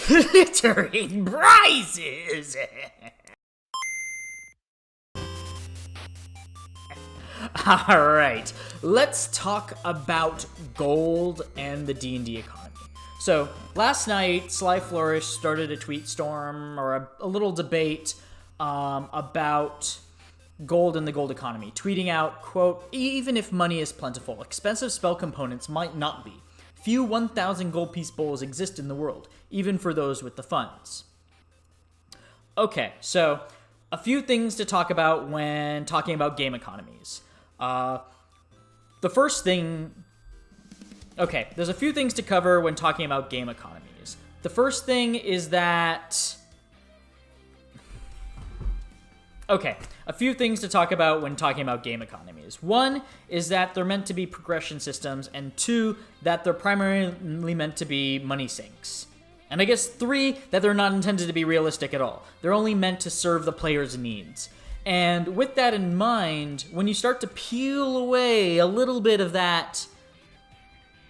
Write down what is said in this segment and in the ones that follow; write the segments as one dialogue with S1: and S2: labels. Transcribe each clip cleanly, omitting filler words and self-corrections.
S1: glittering prizes. Alright, let's talk about gold and the D&D economy. So, last night, Sly Flourish started a tweet storm, or a little debate, about gold and the gold economy, tweeting out, quote, "Even if money is plentiful, expensive spell components might not be. Few 1,000 gold piece bowls exist in the world, even for those with the funds." Okay, so a few things to talk about when talking about game economies. The first thing... Okay, there's a few things to cover when talking about game economies. The first thing is that... Okay, a few things to talk about when talking about game economies. One is that they're meant to be progression systems, and two, that they're primarily meant to be money sinks. And I guess three, that they're not intended to be realistic at all. They're only meant to serve the player's needs. And with that in mind, when you start to peel away a little bit of that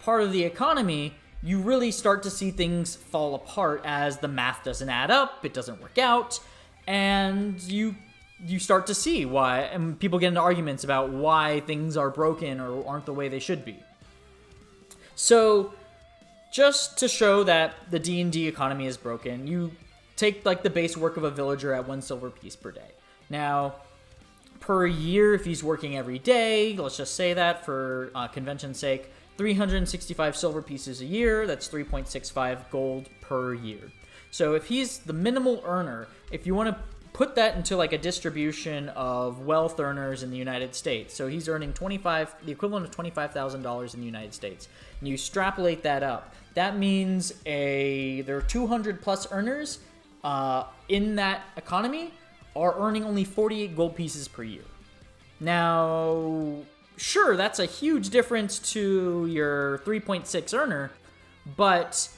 S1: part of the economy, you really start to see things fall apart as the math doesn't add up, it doesn't work out, and you start to see why, and people get into arguments about why things are broken or aren't the way they should be. So, just to show that the D&D economy is broken, you take like the base work of a villager at 1 silver piece per day. Now, per year, if he's working every day, let's just say that for convention's sake, 365 silver pieces a year, that's 3.65 gold per year. So if he's the minimal earner, if you want to put that into like a distribution of wealth earners in the United States, so he's earning the equivalent of $25,000 in the United States, and you extrapolate that up, that means there are 200 plus earners in that economy are earning only 48 gold pieces per year. Now, sure, that's a huge difference to your 3.6 earner, but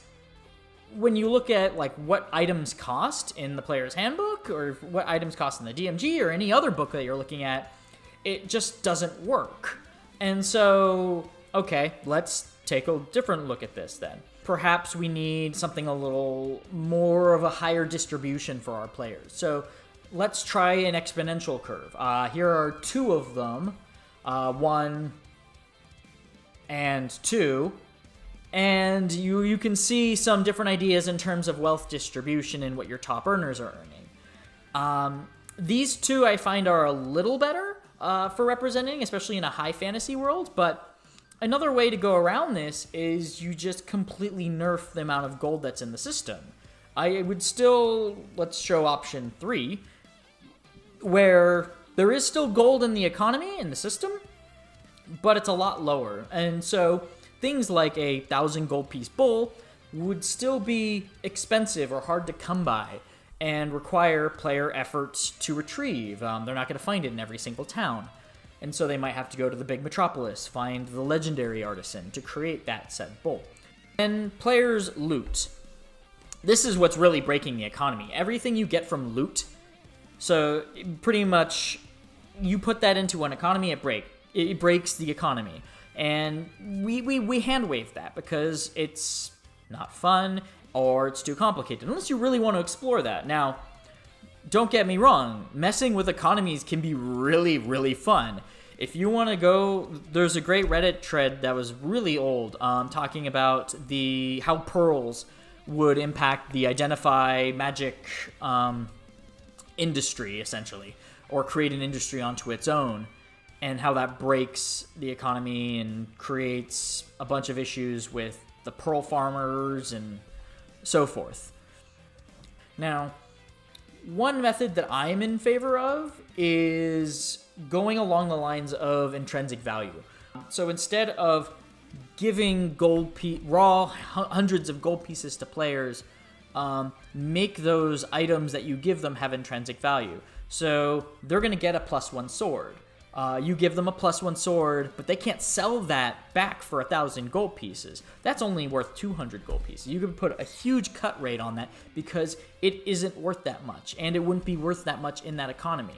S1: when you look at like what items cost in the player's handbook, or what items cost in the DMG, or any other book that you're looking at, it just doesn't work. And so, okay, let's take a different look at this then. Perhaps we need something a little more of a higher distribution for our players. So let's try an exponential curve. Here are two of them, 1 and 2, and you can see some different ideas in terms of wealth distribution and what your top earners are earning. These two I find are a little better for representing, especially in a high fantasy world, but another way to go around this is you just completely nerf the amount of gold that's in the system. I would still, let's show option 3, where there is still gold in the economy, in the system, but it's a lot lower. And so things like a 1,000 gold piece bowl would still be expensive or hard to come by and require player efforts to retrieve. They're not going to find it in every single town. And so they might have to go to the big metropolis, find the legendary artisan to create that said bowl. And players loot. This is what's really breaking the economy. Everything you get from loot, so pretty much you put that into an economy, it breaks the economy. And we hand wave that because it's not fun or it's too complicated, unless you really want to explore that. Now, don't get me wrong, messing with economies can be really, really fun. If you want to go, there's a great Reddit thread that was really old, talking about how pearls would impact the identify magic industry, essentially, or create an industry onto its own, and how that breaks the economy and creates a bunch of issues with the pearl farmers and so forth. Now, one method that I'm in favor of is going along the lines of intrinsic value. So instead of giving hundreds of gold pieces to players, make those items that you give them have intrinsic value. So they're going to get a +1 sword. You give them a +1 sword, but they can't sell that back for 1,000 gold pieces. That's only worth 200 gold pieces. You can put a huge cut rate on that because it isn't worth that much, and it wouldn't be worth that much in that economy.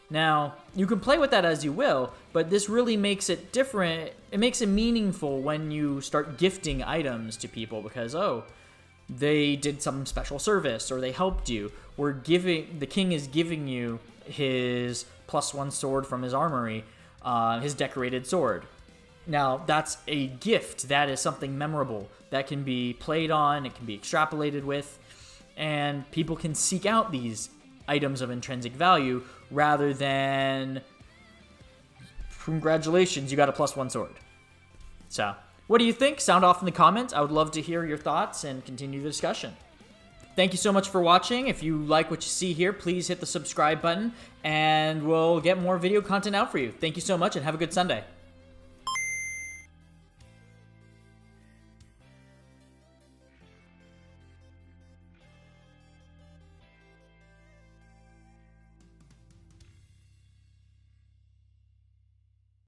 S1: Now, you can play with that as you will, but this really makes it different. It makes it meaningful when you start gifting items to people because, they did some special service or they helped you. The king is giving you his +1 sword from his armory, his decorated sword. Now, that's a gift. That is something memorable that can be played on, it can be extrapolated with, and people can seek out these items of intrinsic value rather than, congratulations, you got a +1 sword. So, what do you think? Sound off in the comments. I would love to hear your thoughts and continue the discussion. Thank you so much for watching. If you like what you see here, please hit the subscribe button, and we'll get more video content out for you. Thank you so much, and have a good Sunday.